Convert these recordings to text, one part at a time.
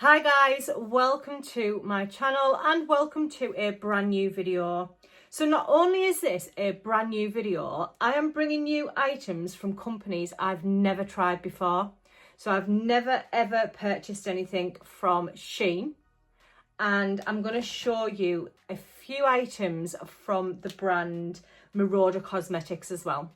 Hi guys, welcome to my channel and welcome to a brand new video. So not only is this a brand new video, I am bringing you items from companies I've never tried before. So I've never ever purchased anything from Shein, and I'm going to show you a few items from the brand Meroda Cosmetics as well.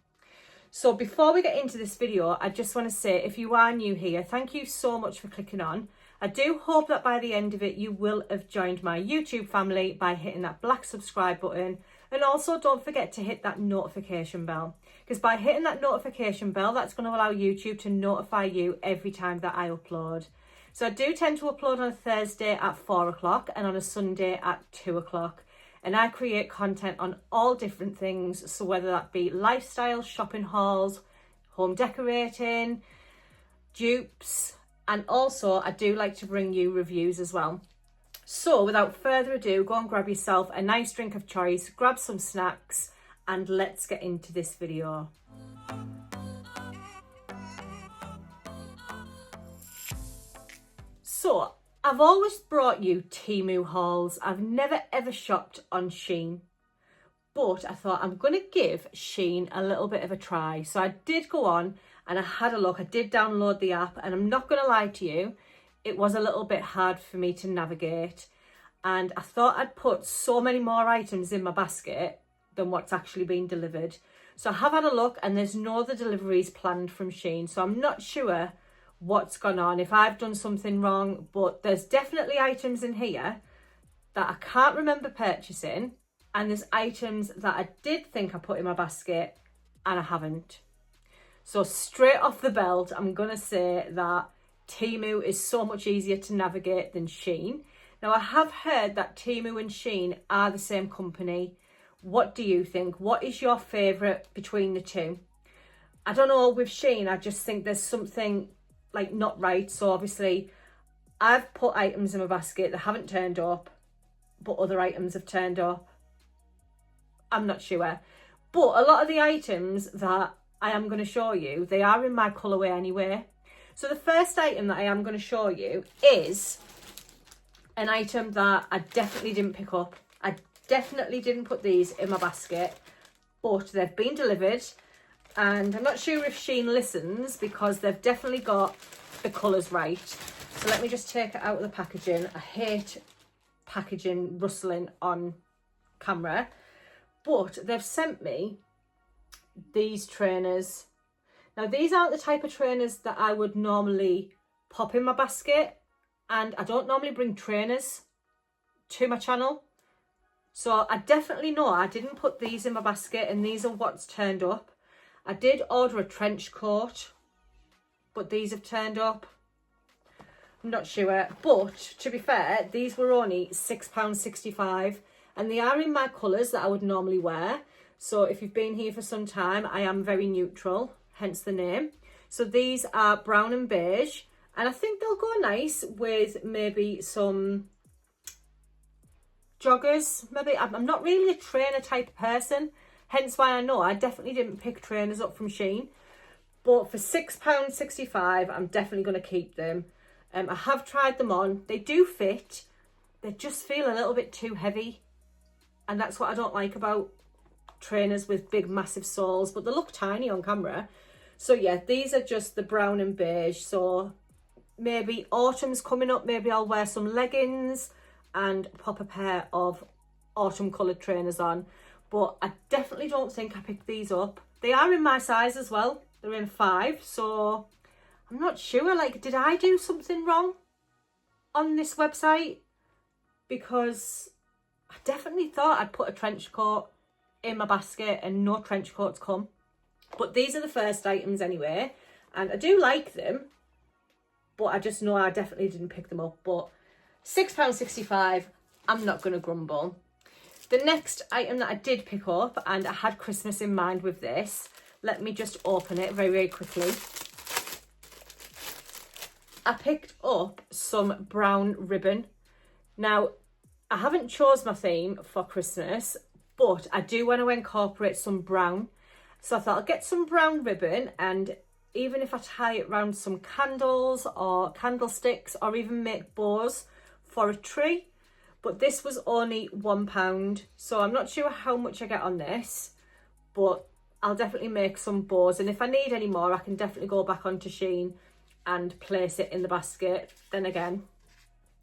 So before we get into this video, I just want to say, if you are new here, thank you so much for clicking on. I do hope that by the end of it, you will have joined my YouTube family by hitting that black subscribe button. And also don't forget to hit that notification bell, because by hitting that notification bell, that's going to allow YouTube to notify you every time that I upload. So I do tend to upload on a Thursday at 4 o'clock and on a Sunday at 2 o'clock. And I create content on all different things. So whether that be lifestyle, shopping hauls, home decorating, dupes, and also I do like to bring you reviews as well. So without further ado, go and grab yourself a nice drink of choice, grab some snacks, and let's get into this video. So I've always brought you Temu hauls. I've never ever shopped on Shein, but I thought I'm going to give Shein a little bit of a try. So I did go on and I had a look. I did download the app, and I'm not going to lie to you, it was a little bit hard for me to navigate. And I thought I'd put so many more items in my basket than what's actually been delivered. So I have had a look, and there's no other deliveries planned from Shein. So I'm not sure what's gone on, if I've done something wrong, but there's definitely items in here that I can't remember purchasing. And there's items that I did think I put in my basket and I haven't. So straight off the belt, I'm going to say that Temu is so much easier to navigate than Shein. Now, I have heard that Temu and Shein are the same company. What do you think? What is your favourite between the two? I don't know, with Shein, I just think there's something like not right. So obviously, I've put items in my basket that haven't turned up, but other items have turned up. I'm not sure. But a lot of the items that I am going to show you, they are in my colourway anyway. So the first item that I am going to show you is an item that I definitely didn't pick up. I definitely didn't put these in my basket, but they've been delivered. And I'm not sure if Shein listens, because they've definitely got the colours right. So let me just take it out of the packaging. I hate packaging rustling on camera. But they've sent me these trainers. Now, these aren't the type of trainers that I would normally pop in my basket, and I don't normally bring trainers to my channel. So I definitely know I didn't put these in my basket, and these are what's turned up. I did order a trench coat, but these have turned up. I'm not sure, but to be fair, these were only £6.65, and they are in my colours that I would normally wear. So if you've been here for some time, I am very neutral, hence the name. So these are brown and beige, and I think they'll go nice with maybe some joggers. Maybe I'm not really a trainer type of person, hence why I know I definitely didn't pick trainers up from Shein. But for £6.65, I'm definitely going to keep them. I have tried them on. They do fit. They just feel a little bit too heavy. And that's what I don't like about trainers with big, massive soles. But they look tiny on camera. So yeah, these are just the brown and beige. So maybe autumn's coming up. Maybe I'll wear some leggings and pop a pair of autumn coloured trainers on. But I definitely don't think I picked these up. They are in my size as well. They're in 5. So I'm not sure. Like, did I do something wrong on this website? Because I definitely thought I'd put a trench coat in my basket and no trench coats come. But these are the first items anyway. And I do like them. But I just know I definitely didn't pick them up. But £6.65, I'm not going to grumble. The next item that I did pick up, and I had Christmas in mind with this. Let me just open it very, very quickly. I picked up some brown ribbon. Now, I haven't chose my theme for Christmas, but I do want to incorporate some brown. So I thought I'll get some brown ribbon, and even if I tie it around some candles or candlesticks, or even make bows for a tree. But this was only £1, so I'm not sure how much I get on this, but I'll definitely make some bows, and if I need any more I can definitely go back onto Shein and place it in the basket. Then again,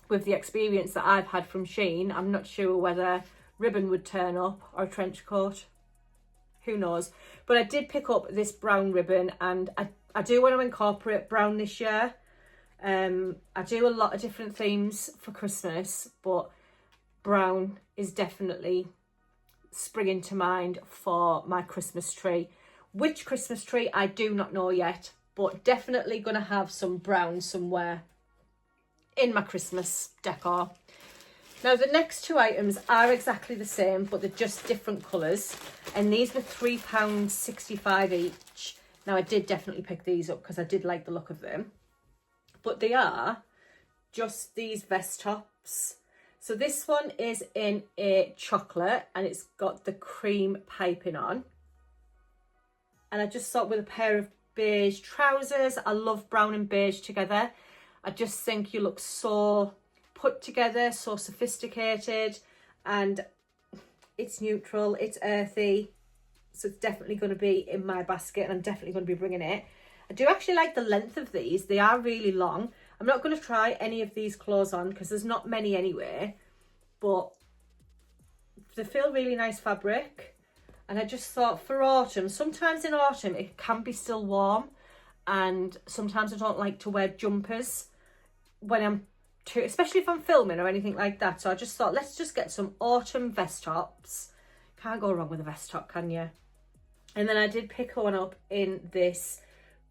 with the experience that I've had from Shein, I'm not sure whether ribbon would turn up or a trench coat. Who knows? But I did pick up this brown ribbon, and I do want to incorporate brown this year. I do a lot of different themes for Christmas, but brown is definitely springing to mind for my Christmas tree. Which Christmas tree, I do not know yet, but definitely going to have some brown somewhere in my Christmas decor. Now the next two items are exactly the same, but they're just different colours, and these were £3.65 each. Now I did definitely pick these up because I did like the look of them, but they are just these vest tops. So this one is in a chocolate, and it's got the cream piping on, and I just thought with a pair of beige trousers, I love brown and beige together, I just think you look so put together, so sophisticated, and it's neutral, it's earthy, so it's definitely going to be in my basket, and I'm definitely going to be bringing it. I do actually like the length of these. They are really long. I'm not going to try any of these clothes on because there's not many anyway, but they feel really nice fabric. And I just thought for autumn, sometimes in autumn it can be still warm, and sometimes I don't like to wear jumpers when I'm especially if I'm filming or anything like that. So I just thought, let's just get some autumn vest tops. Can't go wrong with a vest top, can you? And then I did pick one up in this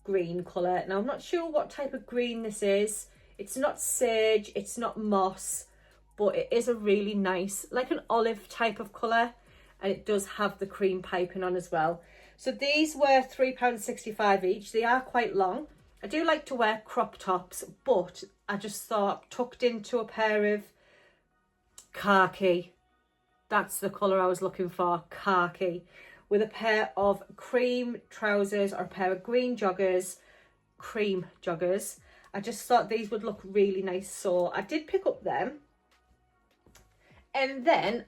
green colour. Now I'm not sure what type of green this is. It's not sage, it's not moss, but it is a really nice, like an olive type of colour, and it does have the cream piping on as well. So these were £3.65 each. They are quite long. I do like to wear crop tops, but I just thought tucked into a pair of khaki, that's the colour I was looking for, khaki, with a pair of cream trousers or a pair of green joggers, cream joggers. I just thought these would look really nice, so I did pick up them. And then,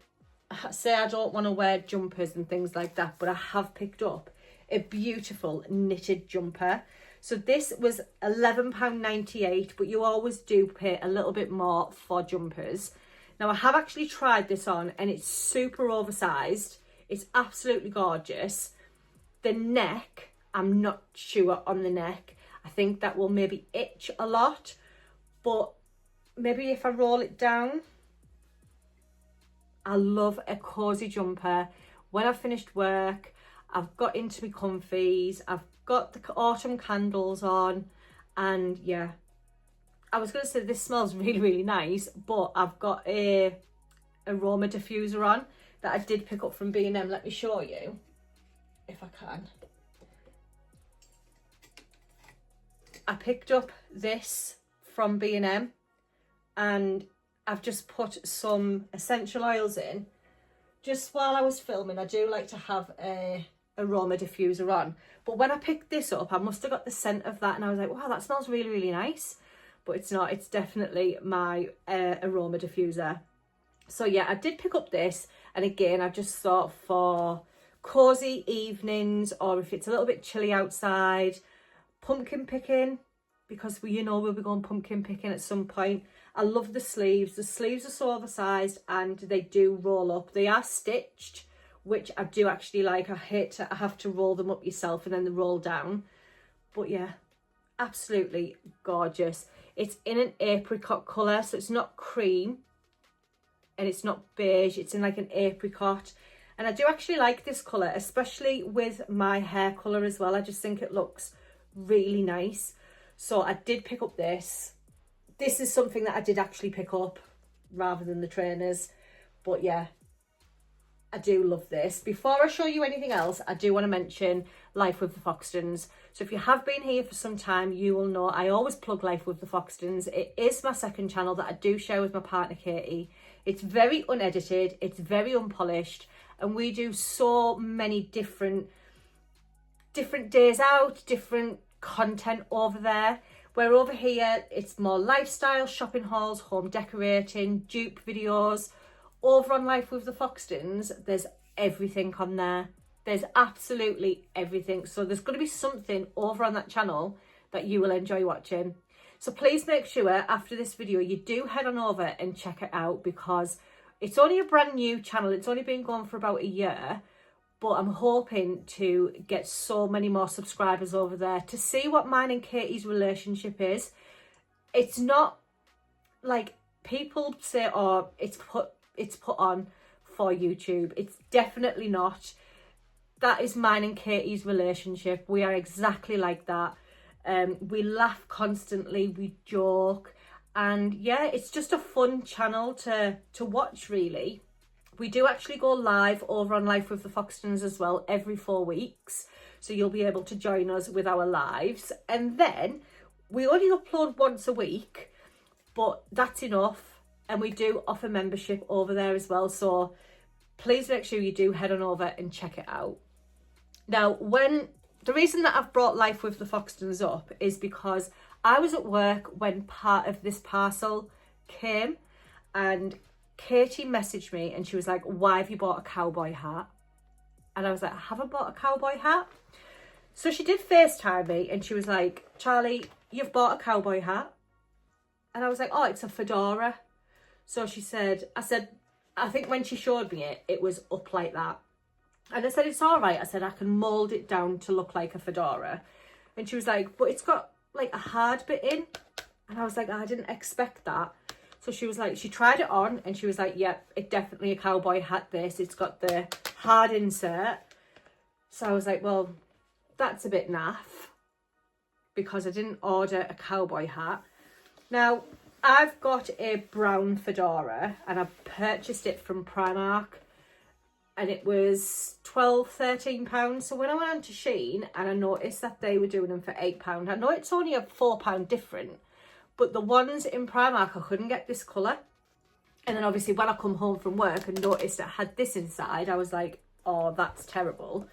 say I don't want to wear jumpers and things like that, but I have picked up a beautiful knitted jumper. So this was £11.98, but you always do pay a little bit more for jumpers. Now I have actually tried this on, and it's super oversized. It's absolutely gorgeous. The neck, I'm not sure on the neck. I think that will maybe itch a lot, but maybe if I roll it down. I love a cozy jumper. When I've finished work, I've got into my comfies, I've got the autumn candles on, and yeah, I was going to say this smells really, really nice, but I've got a aroma diffuser on that I did pick up from B&M. Let me show you if I can. I picked up this from B&M, and I've just put some essential oils in. Just while I was filming, I do like to have a aroma diffuser on, but when I picked this up, I must have got the scent of that, and I was like, wow, that smells really, really nice. But it's not, it's definitely my aroma diffuser. So yeah, I did pick up this, and again, I just thought for cozy evenings, or if it's a little bit chilly outside, pumpkin picking, because we, you know, we'll be going pumpkin picking at some point. I love the sleeves. The sleeves are so oversized, and they do roll up. They are stitched, which I do actually like. I hate to have to roll them up yourself and then they roll down. But yeah, absolutely gorgeous. It's in an apricot colour, so it's not cream and it's not beige. It's in like an apricot. And I do actually like this colour, especially with my hair colour as well. I just think it looks really nice. So I did pick up this. This is something that I did actually pick up rather than the trainers. But yeah, I do love this. Before I show you anything else, I do want to mention Life with the Foxtons. So if you have been here for some time, you will know I always plug Life with the Foxtons. It is my second channel that I do share with my partner, Katie. It's very unedited, it's very unpolished, and we do so many different days out, different content over there. Where over here, it's more lifestyle, shopping hauls, home decorating, dupe videos. Over on Life with the Foxtons, there's everything on there. There's absolutely everything. So there's going to be something over on that channel that you will enjoy watching. So please make sure after this video, you do head on over and check it out, because it's only a brand new channel. It's only been going for about a year. But I'm hoping to get so many more subscribers over there to see what mine and Katie's relationship is. It's not like people say, oh, it's put on for YouTube. It's definitely not. That is mine and Katie's relationship. We are exactly like that. We laugh constantly, we joke, and yeah, it's just a fun channel to watch, really. We do actually go live over on Life with the Foxtons as well every 4 weeks. So you'll be able to join us with our lives. And then we only upload once a week, but that's enough. And we do offer membership over there as well. So please make sure you do head on over and check it out. Now, the reason that I've brought Life with the Foxtons up is because I was at work when part of this parcel came, and Katie messaged me and she was like, why have you bought a cowboy hat? And I was like, I haven't bought a cowboy hat. So she did FaceTime me and she was like, Charlie, you've bought a cowboy hat. And I was like, oh, it's a fedora. So she said, I think when she showed me it, it was up like that. And I said, it's all right. I said, I can mould it down to look like a fedora. And she was like, but it's got like a hard bit in. And I was like, I didn't expect that. So she was like, she tried it on and she was like, yep, it's definitely a cowboy hat, this. It's got the hard insert. So I was like, well, that's a bit naff, because I didn't order a cowboy hat. Now, I've got a brown fedora and I purchased it from Primark, and it was £12–13. So when I went on to Shein and I noticed that they were doing them for £8, I know it's only a £4 different, but the ones in Primark, I couldn't get this colour. And then obviously when I come home from work and noticed it had this inside, I was like, oh, that's terrible.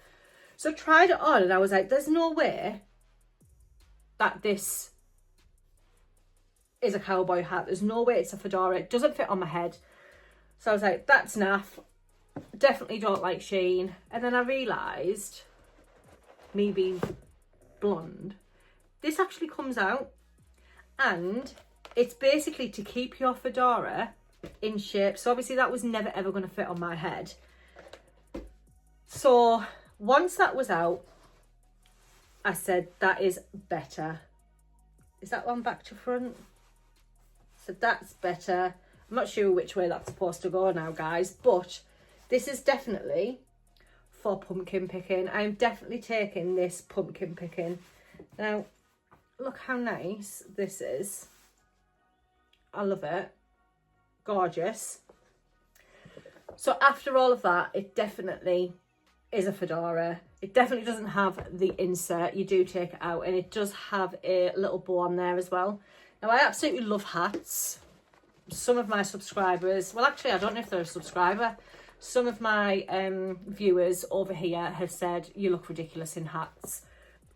So I tried it on and I was like, there's no way that this is a cowboy hat. There's no way it's a fedora. It doesn't fit on my head. So I was like, that's naff. Definitely don't like Shein. And then I realised, me being blonde, this actually comes out. And it's basically to keep your fedora in shape. So obviously that was never ever going to fit on my head. So once that was out, I said, that is better. Is that one back to front? So that's better. I'm not sure which way that's supposed to go now, guys, but this is definitely for pumpkin picking. I'm definitely taking this pumpkin picking. Now, look how nice this is. I love it. Gorgeous. So after all of that, it definitely is a fedora. It definitely doesn't have the insert. You do take it out, and it does have a little bow on there as well. Now, I absolutely love hats. Some of my subscribers, well, actually, I don't know if they're a subscriber. Some of my viewers over here have said, you look ridiculous in hats.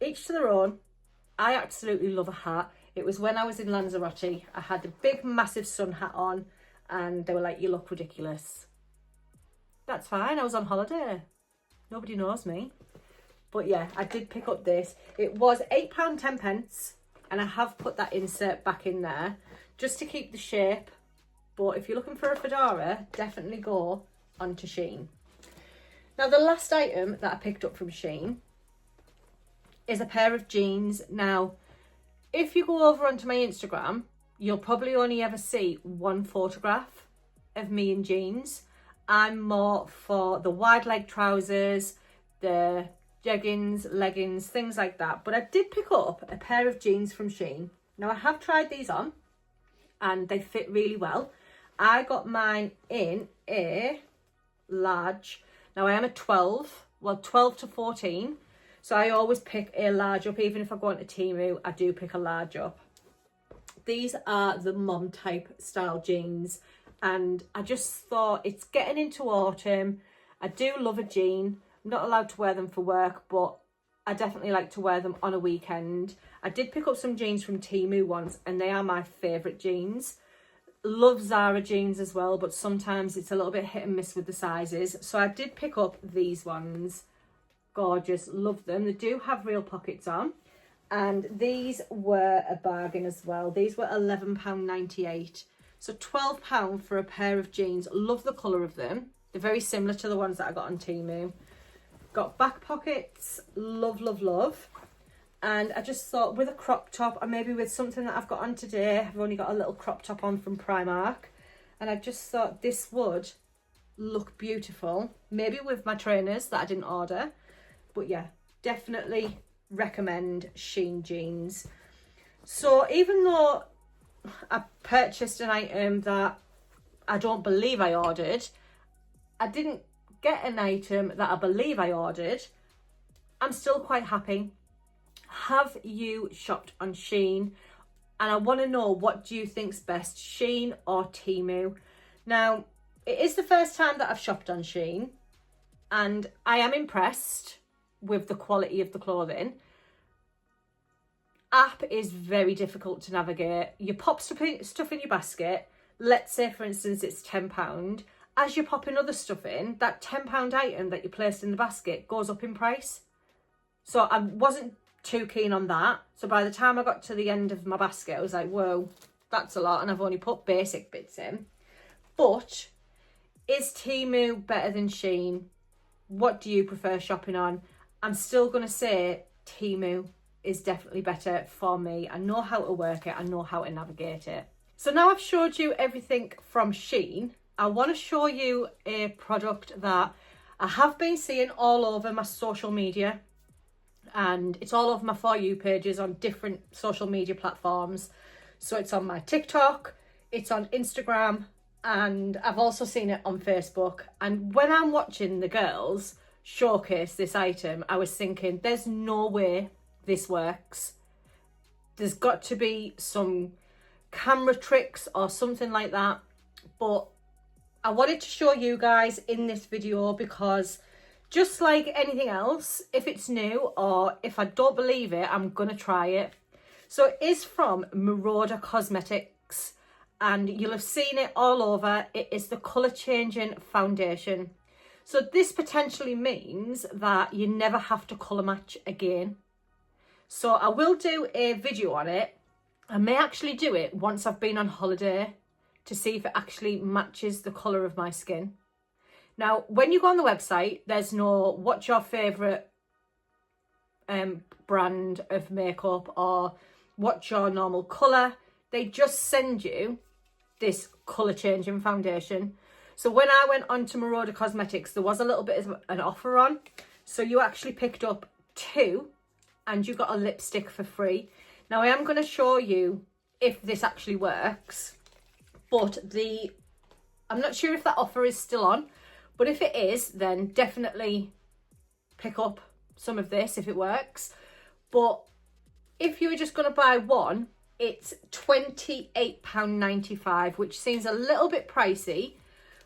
Each to their own. I absolutely love a hat. It was when I was in Lanzarote. I had a big, massive sun hat on, and they were like, you look ridiculous. That's fine. I was on holiday. Nobody knows me. But yeah, I did pick up this. It was £8.10, and I have put that insert back in there just to keep the shape. But if you're looking for a fedora, definitely go onto Shein. Now, the last item that I picked up from Shein is a pair of jeans. Now, if you go over onto my Instagram, you'll probably only ever see one photograph of me in jeans. I'm more for the wide leg trousers, the jeggings, leggings, things like that. But I did pick up a pair of jeans from Shein. Now, I have tried these on and they fit really well. I got mine in a large. Now, I am a 12 to 14. So I always pick a large up. Even if I go into Temu, I do pick a large up. These are the mom type style jeans. And I just thought, it's getting into autumn. I do love a jean. I'm not allowed to wear them for work, but I definitely like to wear them on a weekend. I did pick up some jeans from Temu once, and they are my favourite jeans. Love Zara jeans as well, but sometimes it's a little bit hit and miss with the sizes. So I did pick up these ones. Gorgeous, love them. They do have real pockets on. And these were a bargain as well. These were £11.98. So £12 for a pair of jeans. Love the colour of them. They're very similar to the ones that I got on Temu. Got back pockets. Love, love, love. And I just thought with a crop top, or maybe with something that I've got on today, I've only got a little crop top on from Primark. And I just thought this would look beautiful. Maybe with my trainers that I didn't order. But yeah, definitely recommend Shein jeans. So even though I purchased an item that I don't believe I ordered, I didn't get an item that I believe I ordered, I'm still quite happy. Have you shopped on Shein? And I want to know, what do you think's best, Shein or Temu? Now, it is the first time that I've shopped on Shein, and I am impressed with the quality of the clothing. App is very difficult to navigate. You pop stuff in your basket. Let's say, for instance, it's £10. As you're popping other stuff in, that £10 item that you placed in the basket goes up in price. So I wasn't too keen on that. So by the time I got to the end of my basket, I was like, whoa, that's a lot. And I've only put basic bits in. But is Temu better than Shein? What do you prefer shopping on? I'm still going to say Temu is definitely better for me. I know how to work it. I know how to navigate it. So now I've showed you everything from Shein, I want to show you a product that I have been seeing all over my social media, and it's all over my For You pages on different social media platforms. So it's on my TikTok, it's on Instagram, and I've also seen it on Facebook. And when I'm watching the girls showcase this item, I was thinking, there's no way this works. There's got to be some camera tricks or something like that. But I wanted to show you guys in this video because just like anything else, if it's new or if I don't believe it, I'm going to try it. So it is from Meroda Cosmetics, and you'll have seen it all over. It is the colour changing foundation. So this potentially means that you never have to colour match again. So I will do a video on it. I may actually do it once I've been on holiday to see if it actually matches the colour of my skin. Now, when you go on the website, there's no what's your favourite brand of makeup or what's your normal colour. They just send you this colour changing foundation. So when I went on to Meroda Cosmetics, there was a little bit of an offer on. So you actually picked up 2 and you got a lipstick for free. Now I am going to show you if this actually works, but I'm not sure if that offer is still on. But if it is, then definitely pick up some of this if it works. But if you were just going to buy one, it's £28.95, which seems a little bit pricey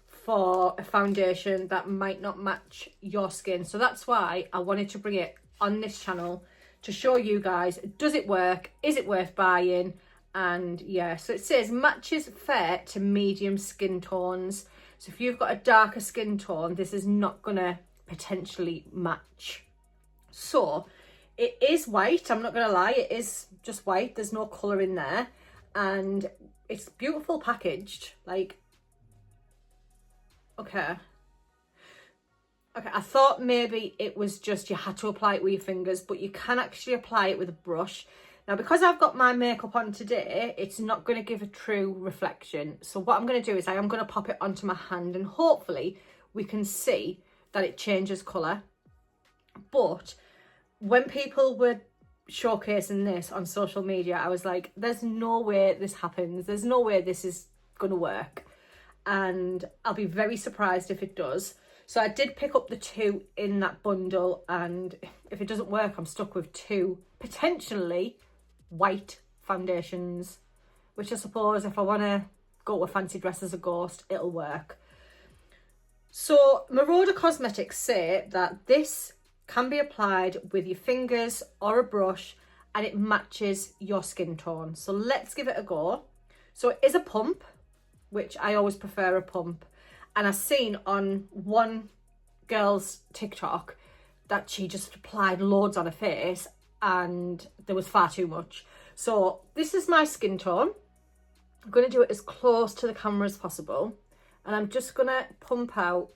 for a foundation that might not match your skin. So that's why I wanted to bring it on this channel to show you guys, does it work? Is it worth buying? And yeah, so it says matches fair to medium skin tones. So if you've got a darker skin tone, this is not going to potentially match. So it is white. I'm not going to lie. It is just white. There's no colour in there. And it's beautiful packaged. Like, okay. Okay, I thought maybe it was just you had to apply it with your fingers, but you can actually apply it with a brush. Now, because I've got my makeup on today, it's not going to give a true reflection. So what I'm going to do is I am going to pop it onto my hand and hopefully we can see that it changes colour. But when people were showcasing this on social media, I was like, there's no way this happens. There's no way this is going to work. And I'll be very surprised if it does. So I did pick up the 2 in that bundle, and if it doesn't work, I'm stuck with 2 potentially white foundations, which I suppose if I want to go to a fancy dress as a ghost, it'll work. So Meroda Cosmetics say that this can be applied with your fingers or a brush, and it matches your skin tone. So let's give it a go. So it is a pump, which I always prefer a pump. And I've seen on one girl's TikTok that she just applied loads on her face and there was far too much. So this is my skin tone. I'm going to do it as close to the camera as possible. And I'm just going to pump out,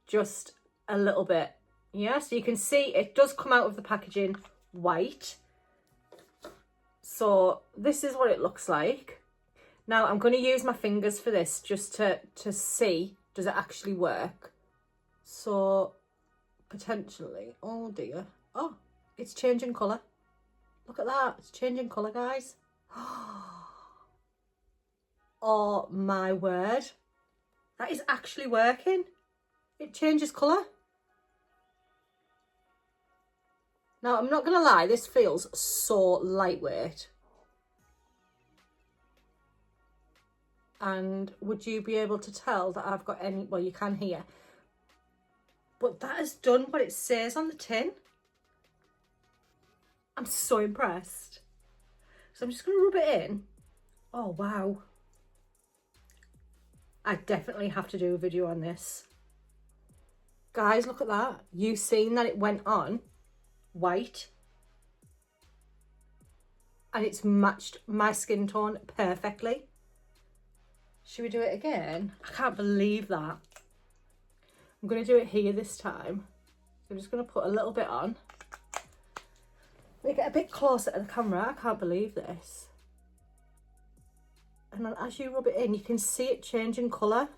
just a little bit. Yeah, so you can see it does come out of the packaging white. So this is what it looks like. Now I'm going to use my fingers for this just to see, does it actually work? So potentially, oh dear. Oh, it's changing colour. Look at that, it's changing colour, guys. Oh my word. That is actually working. It changes colour. Now, I'm not going to lie, this feels so lightweight. And would you be able to tell that I've got any, well, you can hear. But that has done what it says on the tin. I'm so impressed. So I'm just going to rub it in. Oh, wow. I definitely have to do a video on this. Guys, look at that. You've seen that it went on white. And it's matched my skin tone perfectly. Should we do it again? I can't believe that. I'm going to do it here this time. So I'm just going to put a little bit on. Make it a bit closer to the camera. I can't believe this. And then as you rub it in, you can see it changing colour.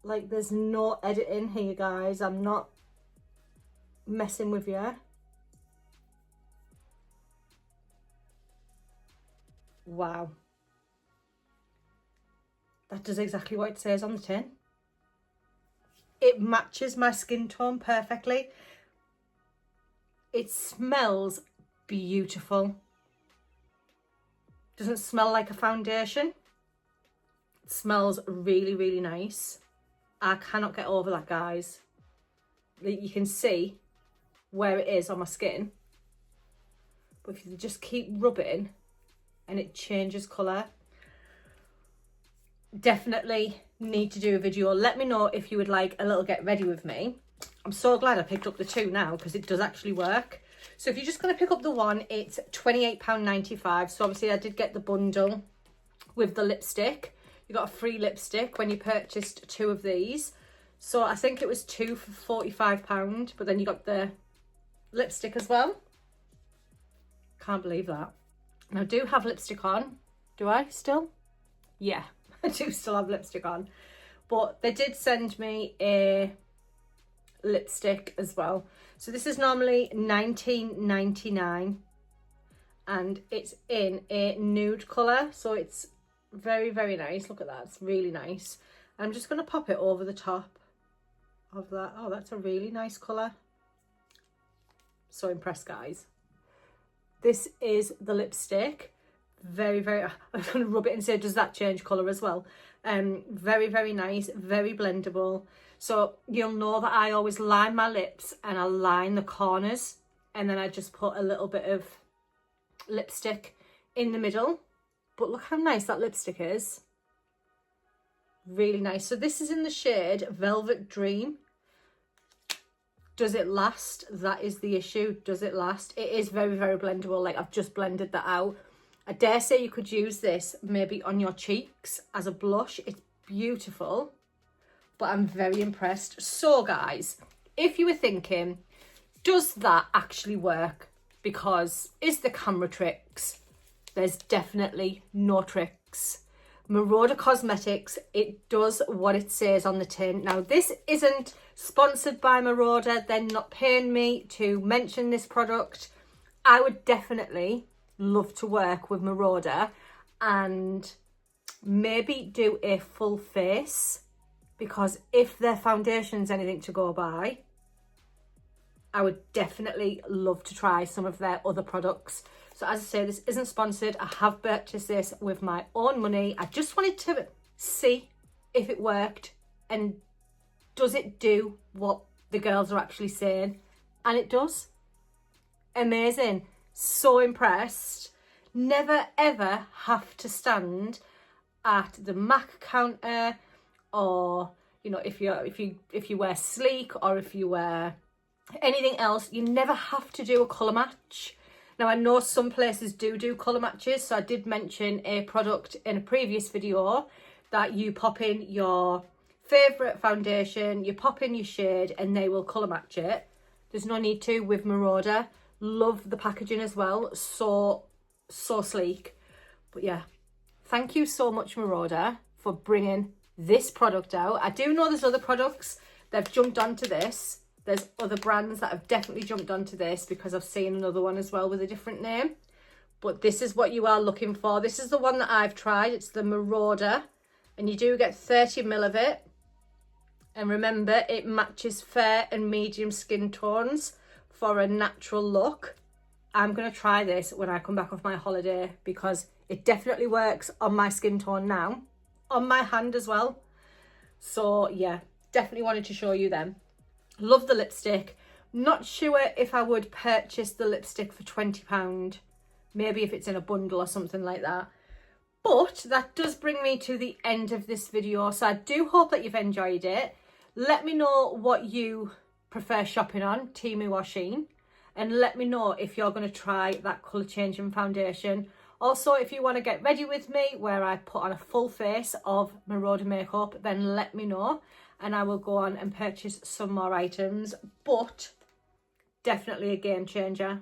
Like, there's no editing here, guys. I'm not messing with you. Wow. That does exactly what it says on the tin. It matches my skin tone perfectly. It smells beautiful. Doesn't smell like a foundation. It smells really, really nice. I cannot get over that, guys. You can see where it is on my skin. But if you just keep rubbing and it changes colour, definitely need to do a video. Let me know if you would like a little get ready with me. I'm so glad I picked up the two now because it does actually work. So if you're just going to pick up the one, it's £28.95. So obviously I did get the bundle with the lipstick. You got a free lipstick when you purchased two of these. So I think it was two for £45, but then you got the lipstick as well. Can't believe that. And I do have lipstick on. Do I still? Yeah, I do still have lipstick on. But they did send me a lipstick as well. So this is normally £19.99 and it's in a nude colour. So it's very, very nice. Look at that. It's really nice. I'm just going to pop it over the top of that. Oh, that's a really nice colour. So impressed, guys. This is the lipstick. Very, very, I'm going to rub it and say, does that change colour as well? Very, very nice. Very blendable. So you'll know that I always line my lips and I line the corners. And then I just put a little bit of lipstick in the middle. But look how nice that lipstick is. Really nice. So this is in the shade Velvet Dream. Does it last? That is the issue. Does it last? It is very, very blendable. Like, I've just blended that out. I dare say you could use this maybe on your cheeks as a blush. It's beautiful. But I'm very impressed. So, guys, if you were thinking, does that actually work? Because is the camera tricks? There's definitely no tricks. Meroda Cosmetics, it does what it says on the tin. Now, this isn't sponsored by Meroda. They're not paying me to mention this product. I would definitely love to work with Meroda and maybe do a full face, because if their foundation's anything to go by, I would definitely love to try some of their other products. So as I say, this isn't sponsored. I have purchased this with my own money. I just wanted to see if it worked and does it do what the girls are actually saying? And it does. Amazing. So impressed. Never ever have to stand at the MAC counter, or you know, if you wear sleek, or if you wear anything else, you never have to do a colour match. Now, I know some places do colour matches, so I did mention a product in a previous video that you pop in your favourite foundation, you pop in your shade, and they will colour match it. There's no need to with Meroda. Love the packaging as well, so sleek. But yeah, thank you so much, Meroda, for bringing this product out. I do know there's other products that have jumped onto this. There's other brands that have definitely jumped onto this, because I've seen another one as well with a different name. But this is what you are looking for. This is the one that I've tried. It's the Meroda, and you do get 30 ml of it. And remember, it matches fair and medium skin tones for a natural look. I'm going to try this when I come back off my holiday, because it definitely works on my skin tone now, on my hand as well. So yeah, definitely wanted to show you them. Love the lipstick. Not sure if I would purchase the lipstick for £20, maybe if it's in a bundle or something like that. But that does bring me to the end of this video, so I do hope that you've enjoyed it. Let me know what you prefer shopping on, Temu or Shein, and let me know if you're going to try that colour changing foundation. Also, if you want to get ready with me where I put on a full face of Meroda makeup, then let me know, and I will go on and purchase some more items. But definitely a game changer.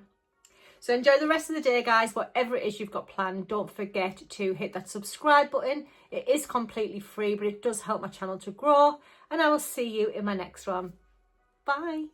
So enjoy the rest of the day, guys. Whatever it is you've got planned, don't forget to hit that subscribe button. It is completely free, but it does help my channel to grow, and I will see you in my next one. Bye.